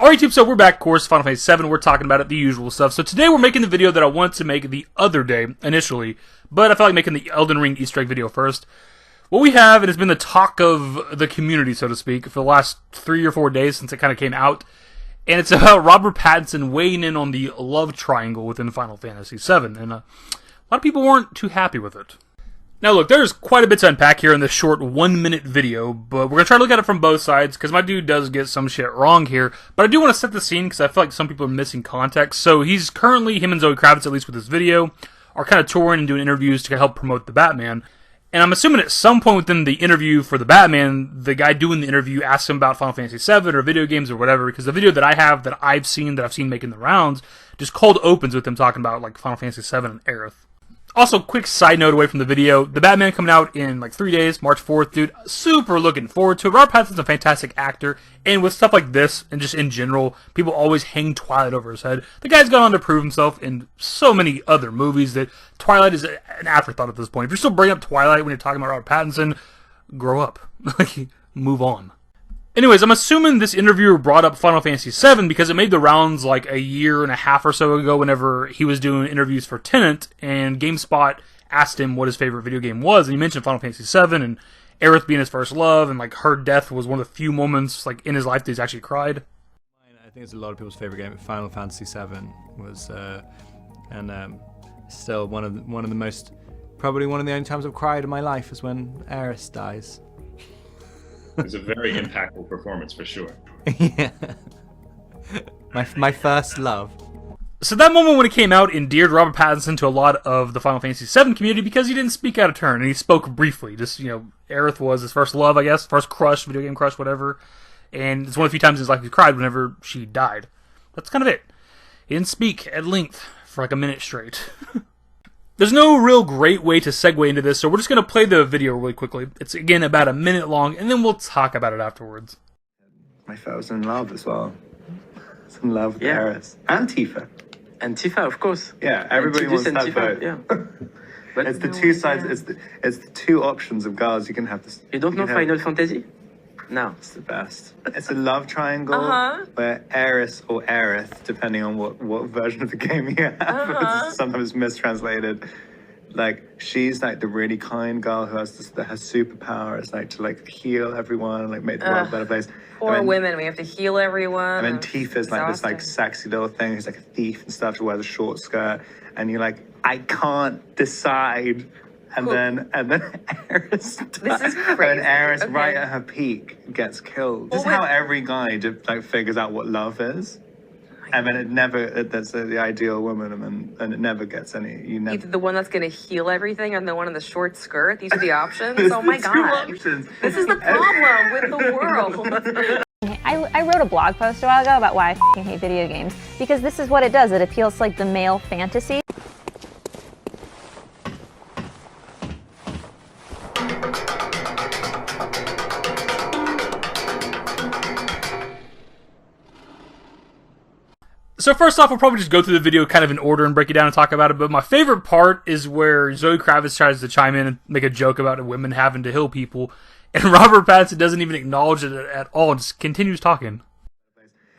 Alright YouTube, so we're back, of course, Final Fantasy VII, we're talking about it, the usual stuff. So today we're making the video that I wanted to make the other day, initially, but I felt like making the Elden Ring Easter egg video first. What we have, it has been the talk of the community, so to speak, for the last 3 or 4 days since it kind of came out, and it's about Robert Pattinson weighing in on the love triangle within Final Fantasy VII, and a lot of people weren't too happy with it. Now look, there's quite a bit to unpack here in this short 1-minute video, but we're going to try to look at it from both sides, because my dude does get some shit wrong here, but I do want to set the scene, because I feel like some people are missing context. So he's currently, him and Zoe Kravitz, at least with this video, are kind of touring and doing interviews to help promote the Batman, and I'm assuming at some point within the interview for the Batman, the guy doing the interview asks him about Final Fantasy VII or video games or whatever, because the video that I have, that I've seen making the rounds, just cold opens with him talking about like Final Fantasy VII and Aerith. Also, quick side note away from the video, the Batman coming out in like 3 days, March 4th, dude, super looking forward to it. Robert Pattinson's a fantastic actor, and with stuff like this, and just in general, people always hang Twilight over his head. The guy's gone on to prove himself in so many other movies that Twilight is an afterthought at this point. If you're still bringing up Twilight when you're talking about Robert Pattinson, grow up. Like, move on. Anyways, I'm assuming this interviewer brought up Final Fantasy VII because it made the rounds like a year and a half or so ago whenever he was doing interviews for Tenet, and GameSpot asked him what his favorite video game was, and he mentioned Final Fantasy VII, and Aerith being his first love, and like her death was one of the few moments like in his life that he's actually cried. I think it's a lot of people's favorite game. Final Fantasy VII was, still one of the most, probably one of the only times I've cried in my life is when Aerith dies. It was a very impactful performance for sure. Yeah. My first love. So that moment when it came out endeared Robert Pattinson to a lot of the Final Fantasy VII community because he didn't speak out of turn, and he spoke briefly. Just, you know, Aerith was his first love, I guess, first crush, video game crush, whatever. And it's one of the few times in his life he cried whenever she died. That's kind of it. He didn't speak at length for like a minute straight. There's no real great way to segue into this, so we're just going to play the video really quickly. It's, again, about a minute long, and then we'll talk about it afterwards. I was in love as well. I was in love with Aerith. And Tifa. And Tifa, of course. Yeah, everybody wants that Tifa, vote. yeah. But it's the two sides, it's the two options of girls. You can have this. You don't know Final Fantasy? No. It's the best. It's a love triangle where Aerith or Aerith, depending on what version of the game you have, it's sometimes mistranslated. Like, she's like the really kind girl who has that has superpower. It's like to like heal everyone and like make the world a better place. Poor women, we have to heal everyone. And then Tifa's like this like sexy little thing who's like a thief and stuff. She wears a short skirt, and you're like, I can't decide. And then Aerith This is crazy. And Aerith, right at her peak, gets killed. This is how every guy like figures out what love is. And then that's the ideal woman, and it never gets any, Either the one that's going to heal everything or the one in the short skirt. These are the options. Oh my god. This is the problem with the world. I wrote a blog post a while ago about why I f***ing hate video games. Because this is what it does. It appeals to like the male fantasy. So first off, we'll probably just go through the video kind of in order and break it down and talk about it, but my favorite part is where Zoe Kravitz tries to chime in and make a joke about women having to heal people, and Robert Pattinson doesn't even acknowledge it at all, just continues talking.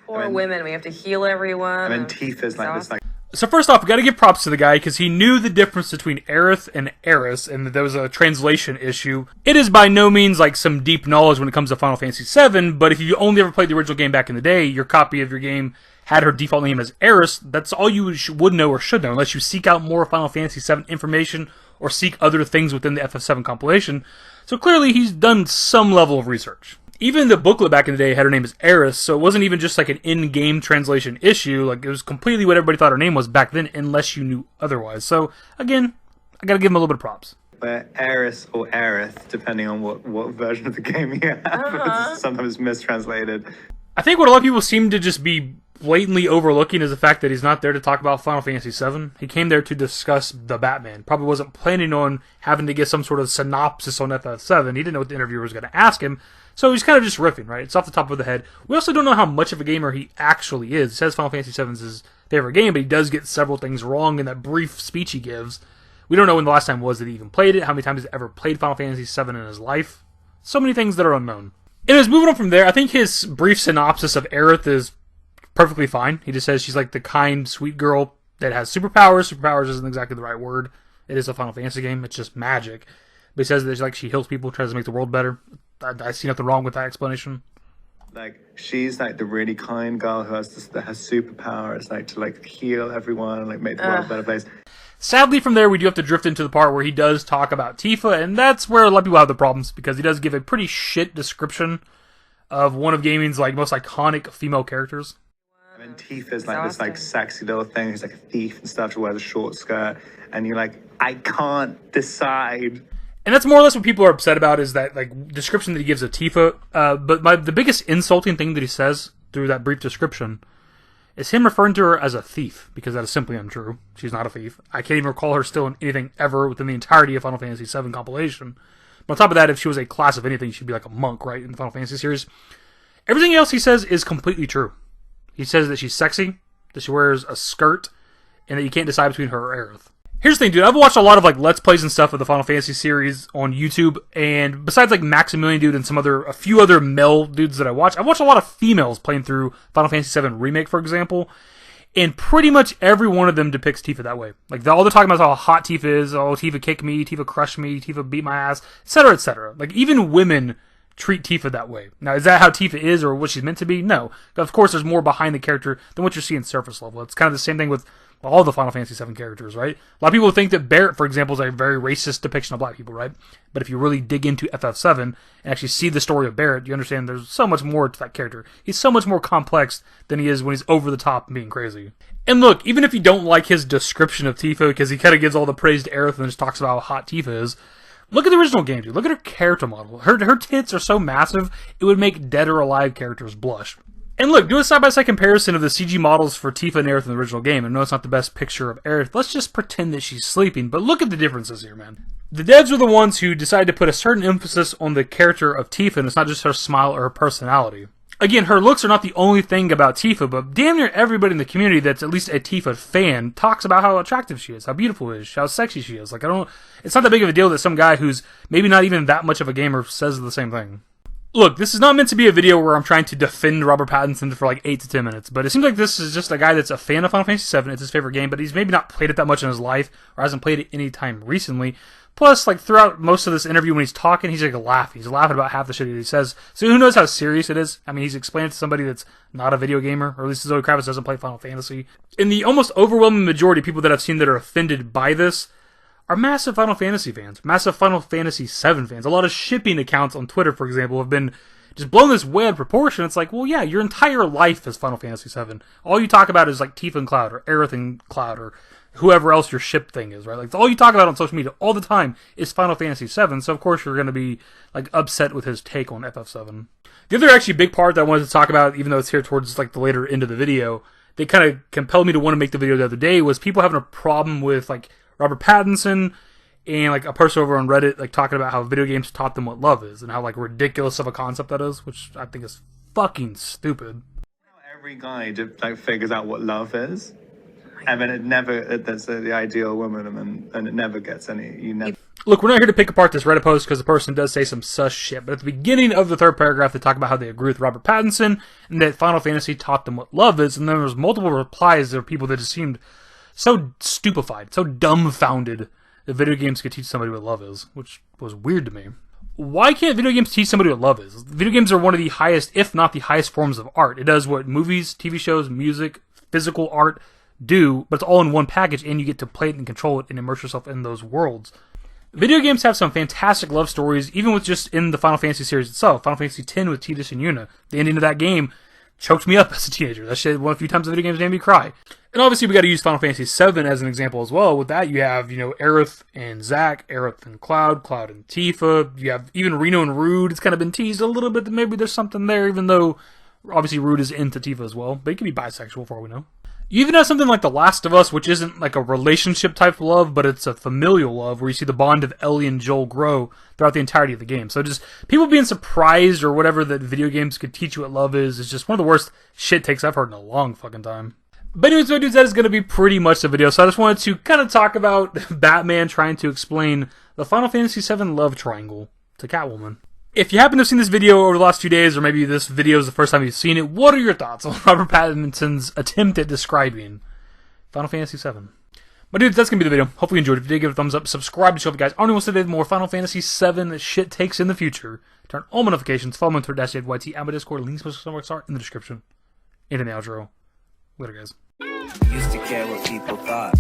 Poor women, we have to heal everyone. And then Tifa's like this like... So first off, we gotta give props to the guy, because he knew the difference between Aerith and Aerith, and that there was a translation issue. It is by no means like some deep knowledge when it comes to Final Fantasy VII, but if you only ever played the original game back in the day, your copy of your game had her default name as Aerith. That's all you would know or should know, unless you seek out more Final Fantasy VII information or seek other things within the FF7 compilation. So clearly he's done some level of research. Even the booklet back in the day had her name as Aerith, so it wasn't even just like an in-game translation issue. Like, it was completely what everybody thought her name was back then, unless you knew otherwise. So, again, I gotta give him a little bit of props. But Aerith or Aerith, depending on what version of the game you have, it's sometimes mistranslated. I think what a lot of people seem to just be blatantly overlooking is the fact that he's not there to talk about Final Fantasy VII. He came there to discuss the Batman. Probably wasn't planning on having to get some sort of synopsis on FF7. He didn't know what the interviewer was going to ask him. So he's kind of just riffing, right? It's off the top of the head. We also don't know how much of a gamer he actually is. He says Final Fantasy VII is his favorite game, but he does get several things wrong in that brief speech he gives. We don't know when the last time was that he even played it, how many times he's ever played Final Fantasy VII in his life. So many things that are unknown. Anyways, moving on from there, I think his brief synopsis of Aerith is perfectly fine. He just says she's like the kind, sweet girl that has superpowers. Superpowers isn't exactly the right word. It is a Final Fantasy game. It's just magic. But he says that like she heals people, tries to make the world better. I see nothing wrong with that explanation. Like, she's like the really kind girl who has superpowers, like to like heal everyone and like make the world a better place. Sadly, from there, we do have to drift into the part where he does talk about Tifa, and that's where a lot of people have the problems, because he does give a pretty shit description of one of gaming's like most iconic female characters. I mean, Tifa's like this like sexy little thing who's like a thief and stuff. She wears a short skirt, and you're like, I can't decide. And that's more or less what people are upset about, is that like description that he gives of Tifa. But the biggest insulting thing that he says through that brief description is him referring to her as a thief, because that is simply untrue. She's not a thief. I can't even recall her still in anything ever within the entirety of Final Fantasy VII compilation. But on top of that, if she was a class of anything, she'd be like a monk, right, in the Final Fantasy series. Everything else he says is completely true. He says that she's sexy, that she wears a skirt, and that you can't decide between her or Aerith. Here's the thing, dude. I've watched a lot of like Let's Plays and stuff of the Final Fantasy series on YouTube, and besides like Maximilian dude and a few other male dudes that I watched a lot of females playing through Final Fantasy VII Remake, for example, and pretty much every one of them depicts Tifa that way. Like, all they're talking about is how hot Tifa is, oh, Tifa kicked me, Tifa crushed me, Tifa beat my ass, etc., etc. Like, even women treat Tifa that way. Now, is that how Tifa is or what she's meant to be? No. Of course, there's more behind the character than what you're seeing surface level. It's kind of the same thing with all the Final Fantasy VII characters, right? A lot of people think that Barrett, for example, is a very racist depiction of black people, right? But if you really dig into FF7 and actually see the story of Barrett, you understand there's so much more to that character. He's so much more complex than he is when he's over the top and being crazy. And look, even if you don't like his description of Tifa, because he kind of gives all the praise to Aerith and just talks about how hot Tifa is, look at the original game, dude. Look at her character model. Her tits are so massive, it would make dead or alive characters blush. And look, do a side-by-side comparison of the CG models for Tifa and Aerith in the original game. I know it's not the best picture of Aerith. Let's just pretend that she's sleeping, but look at the differences here, man. The devs were the ones who decided to put a certain emphasis on the character of Tifa, and it's not just her smile or her personality. Again, her looks are not the only thing about Tifa, but damn near everybody in the community that's at least a Tifa fan talks about how attractive she is, how beautiful she is, how sexy she is. Like, it's not that big of a deal that some guy who's maybe not even that much of a gamer says the same thing. Look, this is not meant to be a video where I'm trying to defend Robert Pattinson for like 8 to 10 minutes, but it seems like this is just a guy that's a fan of Final Fantasy VII, it's his favorite game, but he's maybe not played it that much in his life, or hasn't played it any time recently. Plus, like, throughout most of this interview when he's talking, he's like laughing. He's laughing about half the shit that he says. So who knows how serious it is? I mean, he's explaining it to somebody that's not a video gamer, or at least Zoe Kravitz doesn't play Final Fantasy. And the almost overwhelming majority of people that I've seen that are offended by this are massive Final Fantasy fans, massive Final Fantasy VII fans. A lot of shipping accounts on Twitter, for example, have been just blown this way out of proportion. It's like, well, yeah, your entire life is Final Fantasy VII. All you talk about is like Tifa and Cloud, or Aerith and Cloud, or whoever else your ship thing is, right? Like, all you talk about on social media all the time is Final Fantasy VII, so of course you're going to be like upset with his take on FF7. The other actually big part that I wanted to talk about, even though it's here towards like the later end of the video, that kind of compelled me to want to make the video the other day, was people having a problem with like Robert Pattinson and like a person over on Reddit like talking about how video games taught them what love is and how like ridiculous of a concept that is, which I think is fucking stupid. Every guy like figures out what love is, and then that's the ideal woman, and it never gets any. Look, we're not here to pick apart this Reddit post because the person does say some sus shit, but at the beginning of the third paragraph, they talk about how they agree with Robert Pattinson and that Final Fantasy taught them what love is, and then there's multiple replies. There are people that just seemed so stupefied, so dumbfounded that video games could teach somebody what love is, which was weird to me. Why can't video games teach somebody what love is? Video games are one of the highest, if not the highest forms of art. It does what movies, TV shows, music, physical art do, but it's all in one package, and you get to play it and control it and immerse yourself in those worlds. Video games have some fantastic love stories, even with just in the Final Fantasy series itself. Final Fantasy X with Tidus and Yuna. The ending of that game choked me up as a teenager. That shit, one of the few times the video games made me cry. And obviously we got to use Final Fantasy VII as an example as well. With that, you have, Aerith and Zack, Aerith and Cloud, Cloud and Tifa. You have even Reno and Rude. It's kind of been teased a little bit that maybe there's something there, even though obviously Rude is into Tifa as well. But he could be bisexual for all we know. You even have something like The Last of Us, which isn't like a relationship type of love, but it's a familial love where you see the bond of Ellie and Joel grow throughout the entirety of the game. So just people being surprised or whatever that video games could teach you what love is just one of the worst shit takes I've heard in a long fucking time. But anyways, my dudes, that is going to be pretty much the video. So I just wanted to kind of talk about Batman trying to explain the Final Fantasy VII love triangle to Catwoman. If you happen to have seen this video over the last few days, or maybe this video is the first time you've seen it, what are your thoughts on Robert Pattinson's attempt at describing Final Fantasy VII? My dudes, that's going to be the video. Hopefully you enjoyed. If you did, give it a thumbs up. Subscribe to show up, guys. I only want to say more Final Fantasy VII shit takes in the future. Turn on my notifications. Follow me on Twitter, @YT. I'm a Discord. Links to my are in the description. And in the outro. Later, guys. Used to care what people thought,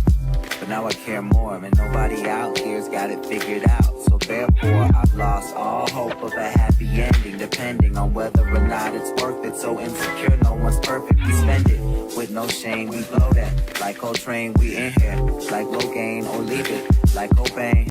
but now I care more, and nobody out here's got it figured out. So therefore, I've lost all hope of a happy ending, depending on whether or not it's worth it. So insecure, no one's perfect. We spend it with no shame. We blow that like Coltrane. We in here like Low Gain, or leave it like Cobain.